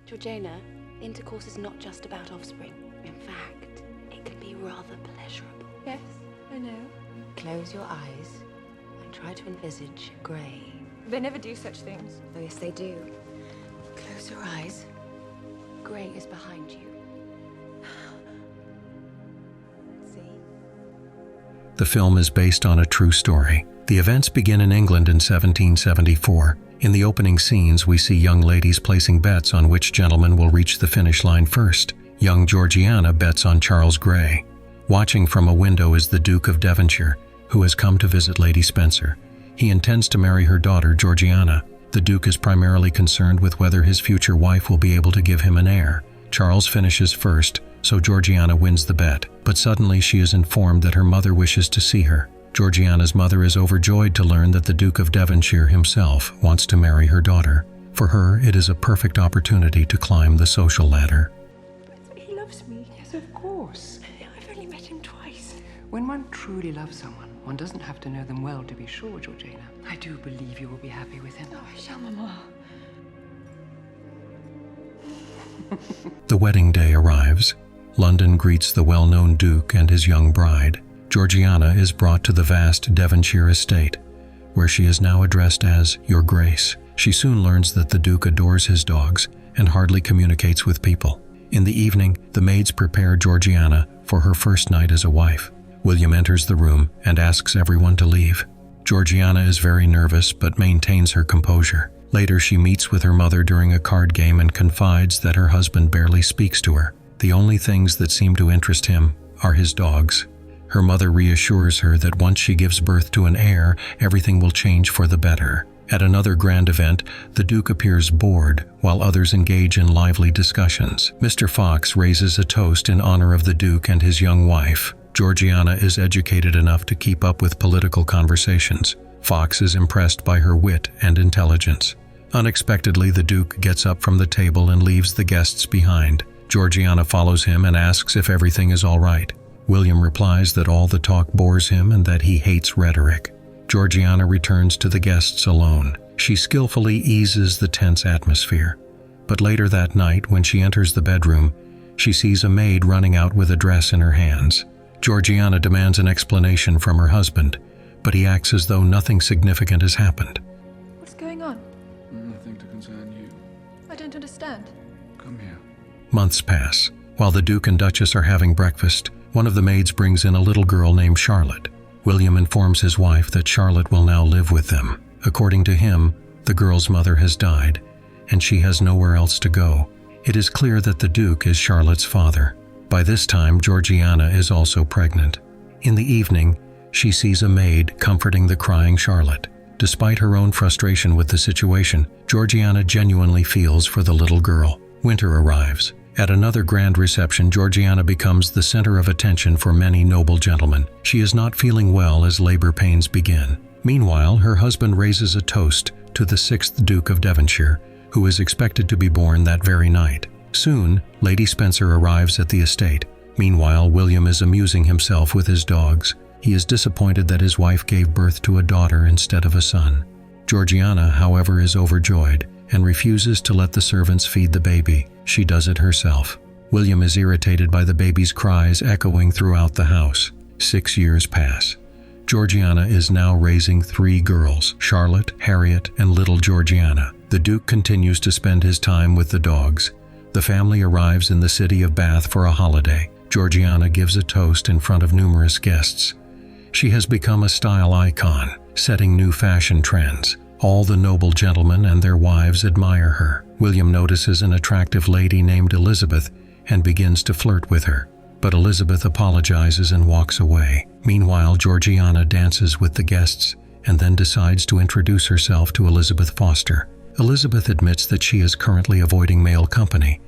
Georgiana, intercourse is not just about offspring. In fact, it can be rather pleasurable. Yes, I know. Close your eyes and try to envisage grey. They never do such things. Oh, yes, they do. Close your eyes. Grey is behind you. See? The film is based on a true story. The events begin in England in 1774. In the opening scenes, we see young ladies placing bets on which gentleman will reach the finish line first. Young Georgiana bets on Charles Grey. Watching from a window is the Duke of Devonshire, who has come to visit Lady Spencer. He intends to marry her daughter, Georgiana. The Duke is primarily concerned with whether his future wife will be able to give him an heir. Charles finishes first, so Georgiana wins the bet, but suddenly she is informed that her mother wishes to see her. Georgiana's mother is overjoyed to learn that the Duke of Devonshire himself wants to marry her daughter. For her, it is a perfect opportunity to climb the social ladder. But he loves me. Yes, of course. I've only met him twice. When one truly loves someone, one doesn't have to know them well to be sure, Georgiana. I do believe you will be happy with him. Oh, I shall, Mama. The wedding day arrives. London greets the well-known Duke and his young bride. Georgiana is brought to the vast Devonshire estate, where she is now addressed as Your Grace. She soon learns that the Duke adores his dogs and hardly communicates with people. In the evening, the maids prepare Georgiana for her first night as a wife. William enters the room and asks everyone to leave. Georgiana is very nervous but maintains her composure. Later, she meets with her mother during a card game and confides that her husband barely speaks to her. The only things that seem to interest him are his dogs. Her mother reassures her that once she gives birth to an heir, everything will change for the better. At another grand event, the Duke appears bored, while others engage in lively discussions. Mr. Fox raises a toast in honor of the Duke and his young wife. Georgiana is educated enough to keep up with political conversations. Fox is impressed by her wit and intelligence. Unexpectedly, the Duke gets up from the table and leaves the guests behind. Georgiana follows him and asks if everything is all right. William replies that all the talk bores him and that he hates rhetoric. Georgiana returns to the guests alone. She skillfully eases the tense atmosphere. But later that night, when she enters the bedroom, she sees a maid running out with a dress in her hands. Georgiana demands an explanation from her husband, but he acts as though nothing significant has happened. What's going on? Nothing to concern you. I don't understand. Come here. Months pass. While the Duke and Duchess are having breakfast, one of the maids brings in a little girl named Charlotte. William informs his wife that Charlotte will now live with them. According to him, the girl's mother has died, and she has nowhere else to go. It is clear that the Duke is Charlotte's father. By this time, Georgiana is also pregnant. In the evening, she sees a maid comforting the crying Charlotte. Despite her own frustration with the situation, Georgiana genuinely feels for the little girl. Winter arrives. At another grand reception, Georgiana becomes the center of attention for many noble gentlemen. She is not feeling well as labor pains begin. Meanwhile, her husband raises a toast to the 6th Duke of Devonshire, who is expected to be born that very night. Soon, Lady Spencer arrives at the estate. Meanwhile, William is amusing himself with his dogs. He is disappointed that his wife gave birth to a daughter instead of a son. Georgiana, however, is overjoyed and refuses to let the servants feed the baby. She does it herself. William is irritated by the baby's cries echoing throughout the house. 6 years pass. Georgiana is now raising 3 girls, Charlotte, Harriet, and little Georgiana. The Duke continues to spend his time with the dogs. The family arrives in the city of Bath for a holiday. Georgiana gives a toast in front of numerous guests. She has become a style icon, setting new fashion trends. All the noble gentlemen and their wives admire her. William notices an attractive lady named Elizabeth and begins to flirt with her. But Elizabeth apologizes and walks away. Meanwhile, Georgiana dances with the guests and then decides to introduce herself to Elizabeth Foster. Elizabeth admits that she is currently avoiding male company.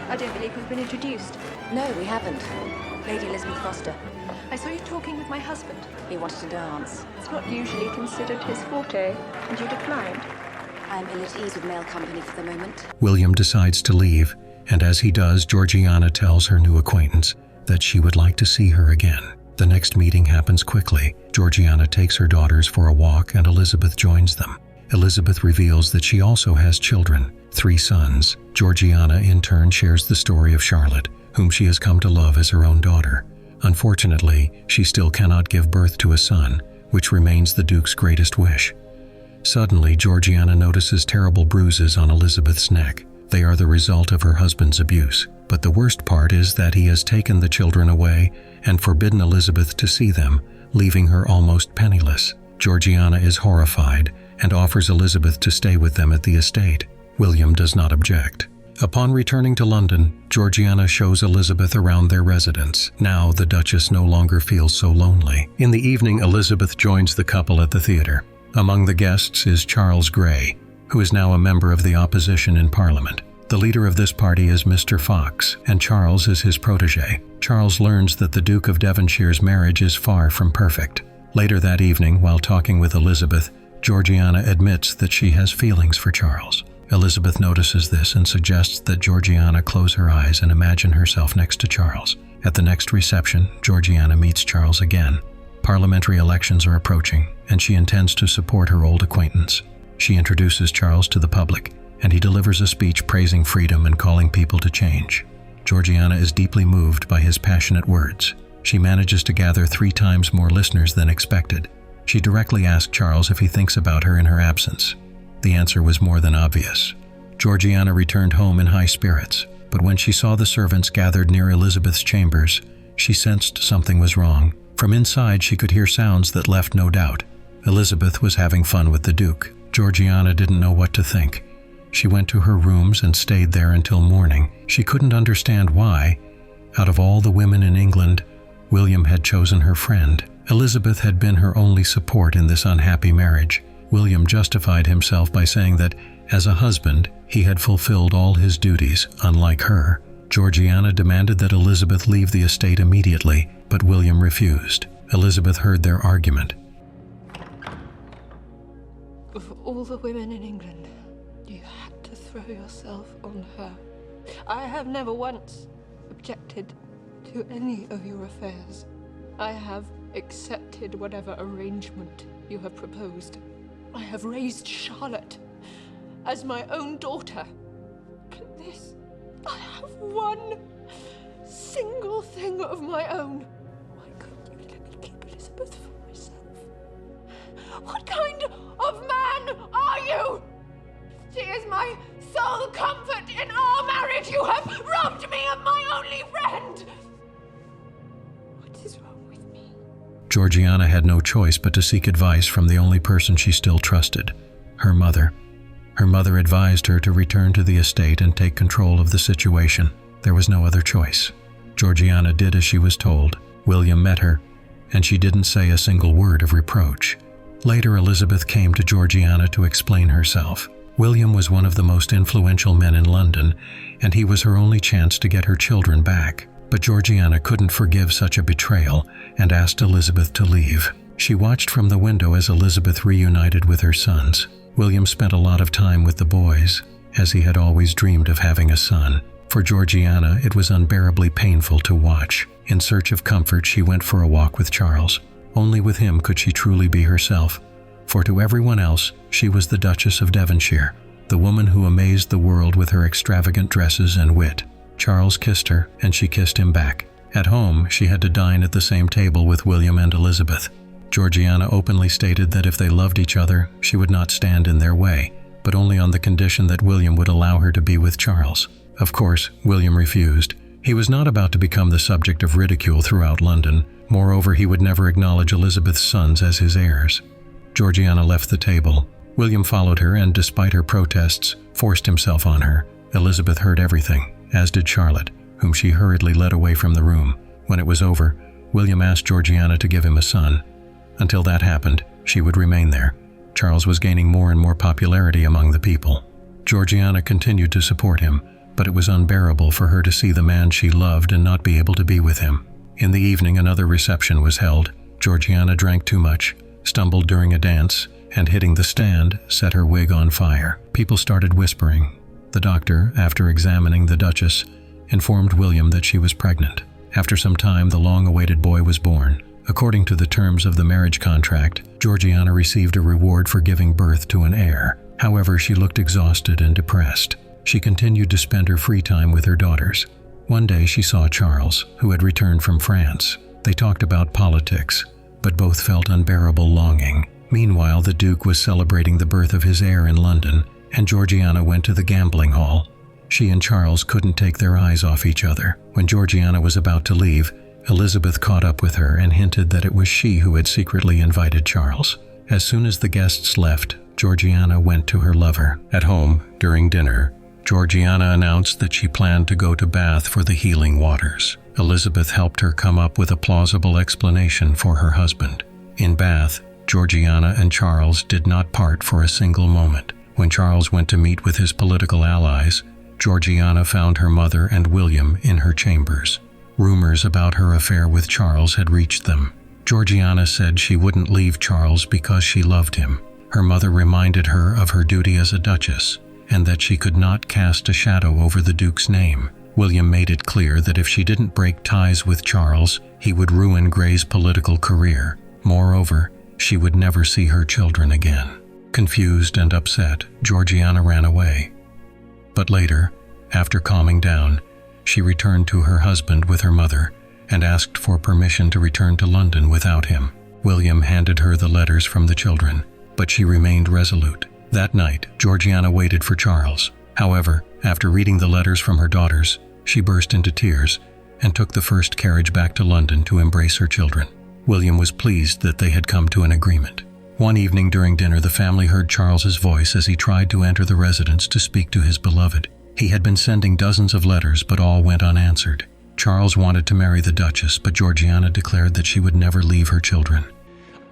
I don't believe we've been introduced. No, we haven't. Lady Elizabeth Foster. I saw you talking with my husband. He wanted to dance. It's not usually considered his forte, and you declined. I'm ill at ease with male company for the moment. William decides to leave, and as he does, Georgiana tells her new acquaintance that she would like to see her again. The next meeting happens quickly. Georgiana takes her daughters for a walk and Elizabeth joins them. Elizabeth reveals that she also has children, 3 sons. Georgiana, in turn, shares the story of Charlotte, whom she has come to love as her own daughter. Unfortunately, she still cannot give birth to a son, which remains the Duke's greatest wish. Suddenly, Georgiana notices terrible bruises on Elizabeth's neck. They are the result of her husband's abuse. But the worst part is that he has taken the children away and forbidden Elizabeth to see them, leaving her almost penniless. Georgiana is horrified and offers Elizabeth to stay with them at the estate. William does not object. Upon returning to London, Georgiana shows Elizabeth around their residence. Now the Duchess no longer feels so lonely. In the evening, Elizabeth joins the couple at the theatre. Among the guests is Charles Grey, who is now a member of the opposition in Parliament. The leader of this party is Mr. Fox, and Charles is his protege. Charles learns that the Duke of Devonshire's marriage is far from perfect. Later that evening, while talking with Elizabeth, Georgiana admits that she has feelings for Charles. Elizabeth notices this and suggests that Georgiana close her eyes and imagine herself next to Charles. At the next reception, Georgiana meets Charles again. Parliamentary elections are approaching, and she intends to support her old acquaintance. She introduces Charles to the public, and he delivers a speech praising freedom and calling people to change. Georgiana is deeply moved by his passionate words. She manages to gather 3 times more listeners than expected. She directly asked Charles if he thinks about her in her absence. The answer was more than obvious. Georgiana returned home in high spirits, but when she saw the servants gathered near Elizabeth's chambers, she sensed something was wrong. From inside, she could hear sounds that left no doubt. Elizabeth was having fun with the Duke. Georgiana didn't know what to think. She went to her rooms and stayed there until morning. She couldn't understand why, out of all the women in England, William had chosen her friend. Elizabeth had been her only support in this unhappy marriage. William justified himself by saying that, as a husband, he had fulfilled all his duties, unlike her. Georgiana demanded that Elizabeth leave the estate immediately, but William refused. Elizabeth heard their argument. Of all the women in England, you had to throw yourself on her. I have never once objected to any of your affairs. I have accepted whatever arrangement you have proposed. I have raised Charlotte as my own daughter. But this, I have one single thing of my own. Why couldn't you let me keep Elizabeth for myself? What kind of man are you? She is my sole comfort in our marriage. You have robbed me of my only friend. What is wrong with me? Georgiana had no choice but to seek advice from the only person she still trusted, her mother. Her mother advised her to return to the estate and take control of the situation. There was no other choice. Georgiana did as she was told. William met her, and she didn't say a single word of reproach. Later, Elizabeth came to Georgiana to explain herself. William was one of the most influential men in London, and he was her only chance to get her children back. But Georgiana couldn't forgive such a betrayal and asked Elizabeth to leave. She watched from the window as Elizabeth reunited with her sons. William spent a lot of time with the boys, as he had always dreamed of having a son. For Georgiana, it was unbearably painful to watch. In search of comfort, she went for a walk with Charles. Only with him could she truly be herself, for to everyone else, she was the Duchess of Devonshire, the woman who amazed the world with her extravagant dresses and wit. Charles kissed her, and she kissed him back. At home, she had to dine at the same table with William and Elizabeth. Georgiana openly stated that if they loved each other, she would not stand in their way, but only on the condition that William would allow her to be with Charles. Of course, William refused. He was not about to become the subject of ridicule throughout London. Moreover, he would never acknowledge Elizabeth's sons as his heirs. Georgiana left the table. William followed her and, despite her protests, forced himself on her. Elizabeth heard everything, as did Charlotte, whom she hurriedly led away from the room. When it was over, William asked Georgiana to give him a son. Until that happened, she would remain there. Charles was gaining more and more popularity among the people. Georgiana continued to support him, but it was unbearable for her to see the man she loved and not be able to be with him. In the evening, another reception was held. Georgiana drank too much, stumbled during a dance, and hitting the stand, set her wig on fire. People started whispering. The doctor, after examining the Duchess, informed William that she was pregnant. After some time, the long-awaited boy was born. According to the terms of the marriage contract, Georgiana received a reward for giving birth to an heir. However, she looked exhausted and depressed. She continued to spend her free time with her daughters. One day she saw Charles, who had returned from France. They talked about politics, but both felt unbearable longing. Meanwhile, the Duke was celebrating the birth of his heir in London, and Georgiana went to the gambling hall. She and Charles couldn't take their eyes off each other. When Georgiana was about to leave, Elizabeth caught up with her and hinted that it was she who had secretly invited Charles. As soon as the guests left, Georgiana went to her lover. At home, during dinner, Georgiana announced that she planned to go to Bath for the healing waters. Elizabeth helped her come up with a plausible explanation for her husband. In Bath, Georgiana and Charles did not part for a single moment. When Charles went to meet with his political allies, Georgiana found her mother and William in her chambers. Rumors about her affair with Charles had reached them. Georgiana said she wouldn't leave Charles because she loved him. Her mother reminded her of her duty as a duchess, and that she could not cast a shadow over the Duke's name. William made it clear that if she didn't break ties with Charles, he would ruin Grey's political career. Moreover, she would never see her children again. Confused and upset, Georgiana ran away. But later, after calming down, she returned to her husband with her mother and asked for permission to return to London without him. William handed her the letters from the children, but she remained resolute. That night, Georgiana waited for Charles. However, after reading the letters from her daughters, she burst into tears and took the first carriage back to London to embrace her children. William was pleased that they had come to an agreement. One evening during dinner, the family heard Charles's voice as he tried to enter the residence to speak to his beloved. He had been sending dozens of letters, but all went unanswered. Charles wanted to marry the Duchess, but Georgiana declared that she would never leave her children.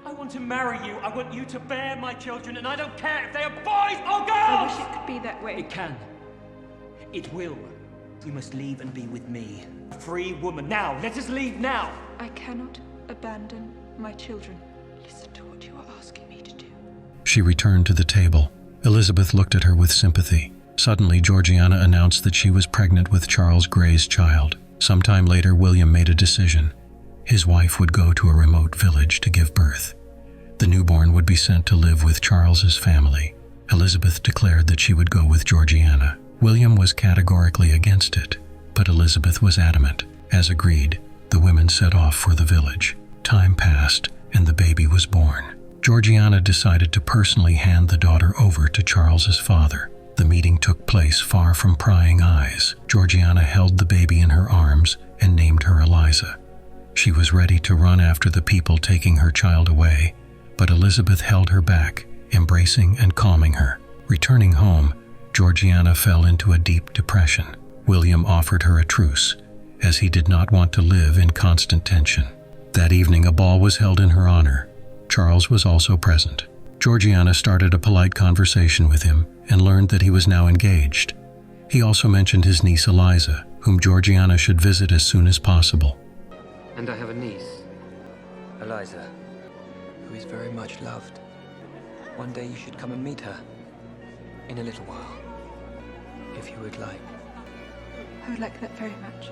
I want to marry you. I want you to bear my children, and I don't care if they are boys or girls! I wish it could be that way. It can. It will. You must leave and be with me. Free woman. Now, let us leave now! I cannot abandon my children. Listen to what you are asking me to do. She returned to the table. Elizabeth looked at her with sympathy. Suddenly, Georgiana announced that she was pregnant with Charles Grey's child. Sometime later, William made a decision. His wife would go to a remote village to give birth. The newborn would be sent to live with Charles's family. Elizabeth declared that she would go with Georgiana. William was categorically against it, but Elizabeth was adamant. As agreed, the women set off for the village. Time passed, and the baby was born. Georgiana decided to personally hand the daughter over to Charles's father. The meeting took place far from prying eyes. Georgiana held the baby in her arms and named her Eliza. She was ready to run after the people taking her child away, but Elizabeth held her back, embracing and calming her. Returning home, Georgiana fell into a deep depression. William offered her a truce, as he did not want to live in constant tension. That evening, a ball was held in her honor. Charles was also present. Georgiana started a polite conversation with him and learned that he was now engaged. He also mentioned his niece Eliza, whom Georgiana should visit as soon as possible. And I have a niece, Eliza, who is very much loved. One day you should come and meet her. In a little while, if you would like. I would like that very much.